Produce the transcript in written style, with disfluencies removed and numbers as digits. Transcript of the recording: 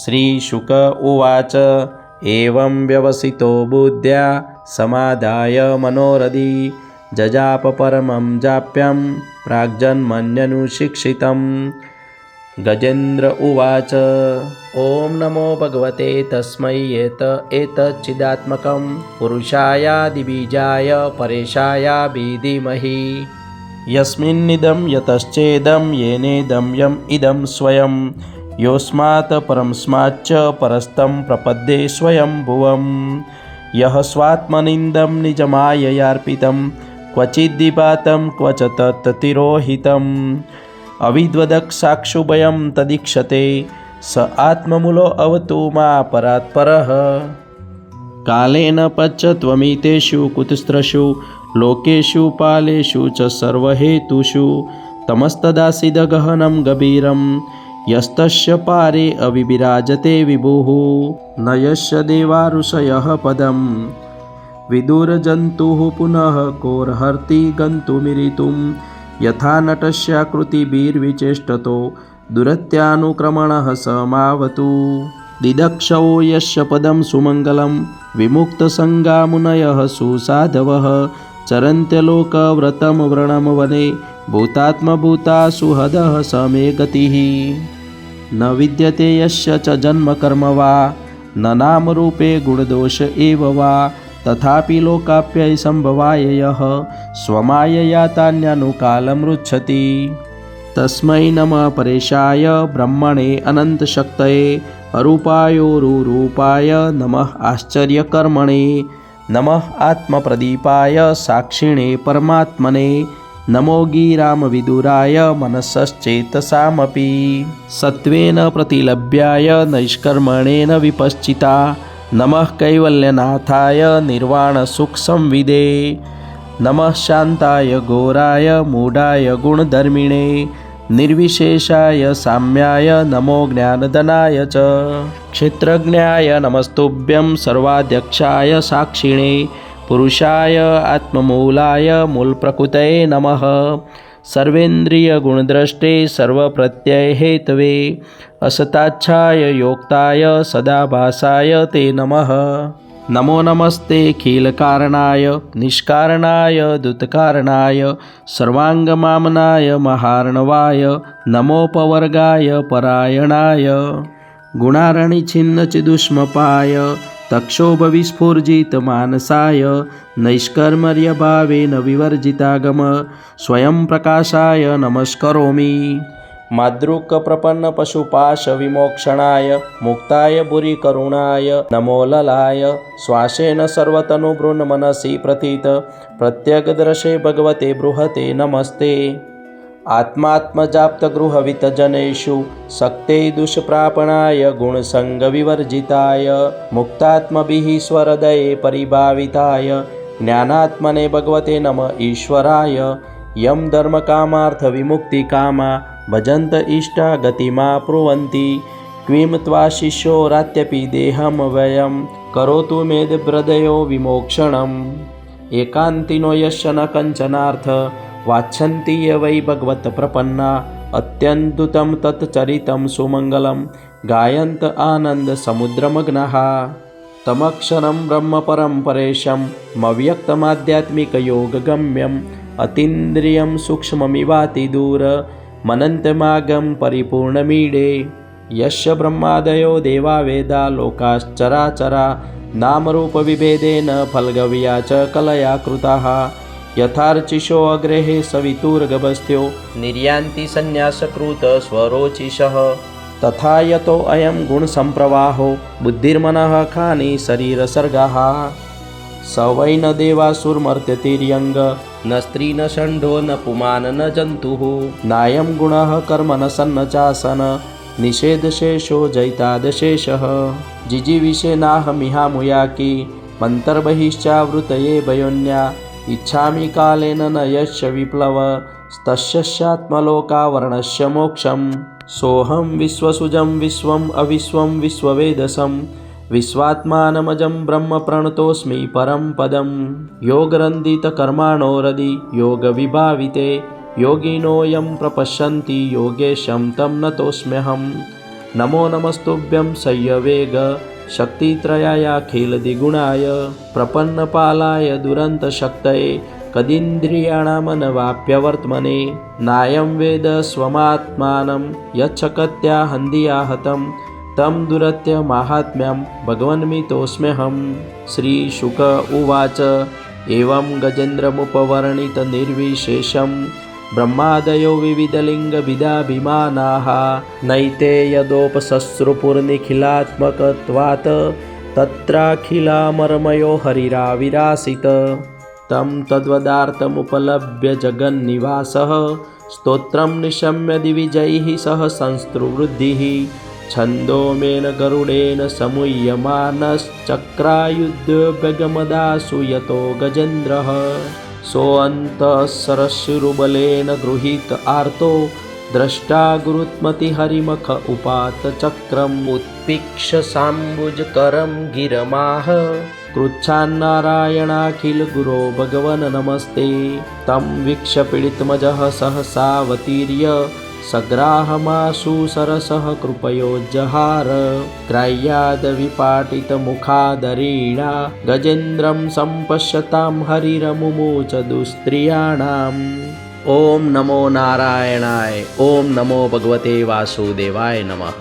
श्रीशुक उवाच एवं व्यवसितो बुद्ध्या समादाय मनोरथी जजाप परमं जाप्यं प्राग्जन्मन्यनुशिक्षितम्। गजेन्द्र उवाच ॐ नमो भगवते तस्मै एतच्चिदात्मकं पुरुषायादिबीजाय परेशाय धीमहि यस्मिन्निदं यतश्चेदं येनेदं यम् इदं स्वयं योऽस्मात् परस्माच्च परस्तं प्रपद्ये स्वयं भुवं यः स्वात्मनिन्दं निजमाययार्पितं क्वचिद्दिपातं क्वच तत्तिरोहितम् अविद्वदक्षाक्षुभयं तदीक्षते स आत्ममूलो अवतु मा परात्परः। कालेन पच्यत्वमितेषु कुतस्त्रषु लोकेषु पालेषु च सर्वहेतुषु तमस्तदासीदगहनं गभीरं यस्तस्य पारे अविविराजते विभुः न यस्य देवारुषयः पदं विदुरजन्तुः पुनः कोर्हर्ति गन्तुमिरितुं यथा नटस्याकृतिभिर्विचेष्टतो दुरत्यानुक्रमणः समावतु दिदक्षो यस्य पदं सुमङ्गलं विमुक्तसङ्गामुनयः सुसाधवः चरन्त्यलोकव्रतं व्रणं वने भूतात्मभूतासु हदः समे गतिः न विद्यते यस्य च जन्मकर्म वा न नामरूपे गुणदोष एव वा तथापि लोकाप्यै सम्भवाय यः स्वमायया तान्यानुकालमृच्छति तस्मै नमः परेशाय ब्रह्मणे अनन्तशक्तये अरूपायोरुरूपाय नमः आश्चर्यकर्मणे नमः आत्मप्रदीपाय साक्षिणे परमात्मने नमो गिरामविदुराय मनसश्चेतसामपि सत्त्वेन प्रतिलभ्याय नैष्कर्मणेन विपश्चिता नमः कैवल्यनाथाय निर्वाणसुखसंविदे नमः शान्ताय घोराय मूढाय गुणधर्मिणे निर्विशेषाय साम्याय नमो ज्ञानदनाय च क्षेत्रज्ञाय नमस्तुभ्यं सर्वाध्यक्षाय साक्षिणे पुरुषाय आत्ममूलाय मूलप्रकृतये नमः सर्वेन्द्रियगुणद्रष्टे सर्वप्रत्ययहेतवे असताच्छाय योक्ताय सदाभासाय ते नमः नमो नमस्ते खिलकारणाय निष्कारणाय दूतकारणाय सर्वांगमामनाय महार्णवाय नमोपवर्गाय परायणाय गुणारणिछिन्नचिदुष्मपाय तक्षोभविस्फुर्जितमानसाय नैष्कर्मर्यभावेन विवर्जितागम स्वयं प्रकाशाय नमस्करोमि माद्रुकप्रपन्नपशुपाशविमोक्षणाय मुक्ताय भूरिकरुणाय नमो ललाय श्वासेन सर्वतनुभृन्मनसि प्रथित प्रत्यगदर्शे भगवते बृहते नमस्ते आत्मात्मजाप्तगृहवितजनेषु सक्ते दुष्प्रापणाय गुणसङ्गविवर्जिताय मुक्तात्मभिः स्वहृदये परिभाविताय ज्ञानात्मने भगवते नमः ईश्वराय यं धर्मकामार्थविमुक्तिकामा भजन्त इष्टा गतिमाप्नुवन्ति क्वीं त्वा शिष्योरात्यपि देहं व्ययं करोतु मेदहृदयो विमोक्षणम् एकान्तिनो यस्य न कञ्चनार्थ वाच्छन्ति ये वै भगवत्प्रपन्ना अत्यद्भुतं तच्चरितं सुमङ्गलं गायन्त आनन्दसमुद्रमग्नः तमक्षरं ब्रह्मपरं परेशम् अव्यक्तमाध्यात्मिकयोगगम्यम् अतीन्द्रियं सूक्ष्ममिवातिदूर मनन्तमागं परिपूर्णमीडे यस्य ब्रह्मादयो देवा वेदा लोकाश्चराचरा नामरूपविभेदेन फलगव्या च कलया कृताः यथार्चिषो अग्रेहे सवितुर्गभस्थ्यो निर्यान्ति संन्यासकृत स्वरोचिषः तथा यतो अयं गुणसम्प्रवाहो बुद्धिर्मनः खानि शरीरसर्गाः स वै न देवासुरमर्त्यतिर्यङ्ग न स्त्री न षण्ढो न पुमान् न जन्तुः नायं गुणः कर्म न सन्न चासन निषेधशेषो जैतादशेषः जिजीविषेनाहमिहामुयाकी मन्तर्बहिश्चावृतये भयोन्या इच्छामि कालेन न यश्च विप्लव तस्यात्मलोकावरणस्य मोक्षं सोऽहं विश्वसुजं विश्वम् अविश्वं विश्ववेदसं विश्वात्मानमजं ब्रह्म प्रणतोऽस्मि परं पदं योगरन्दितकर्माणो हृदि योगविभाविते योगिनोऽयं प्रपश्यन्ति योगेशं तं नतोऽस्म्यहं नमो नमस्तुभ्यं सह्यवेग शक्तित्रयायाखिलद्विगुणाय प्रपन्नपालाय दुरन्तशक्तये कदीन्द्रियाणामनवाप्यवर्त्मने नायं वेद स्वमात्मानं यच्छकत्या हन्दिया हतं तं दुरत्य माहात्म्यं भगवन्मितोऽस्म्यहं। श्रीशुक उवाच एवं गजेन्द्रमुपवर्णितनिर्विशेषं ब्रह्मादयो विविधलिङ्गविदाभिमानाः नैते यदोपसस्रुपुर्निखिलात्मकत्वात् तत्राखिलामरमयो हरिराविरासीत्। तं तद्वदार्थमुपलभ्य जगन्निवासः स्तोत्रं निशम्य दिविजैः सह संस्तुवृद्धिः छन्दोमेन गरुडेन समुह्यमानश्चक्रायुधव्यगमदासु यतो गजेन्द्रः सोऽन्तःसरशिरुबलेन गृहीत आर्तो द्रष्टा गुरुत्मतिहरिमख उपात चक्रम् उत्पीक्ष साम्बुजकरं गिरमाह कृच्छान्नारायणाखिल गुरो भगवन् नमस्ते। तं वीक्ष्य पीडितमजः सहसावतीर्य सग्राहमाशु सरसः कृपयोज्जहार ग्राह्यादविपाटितमुखादरीणा गजेन्द्रं सम्पश्यतां हरिरमुमोच दुस्त्रियाणाम्। ॐ नमो नारायणाय। ॐ नमो भगवते वासुदेवाय नमः।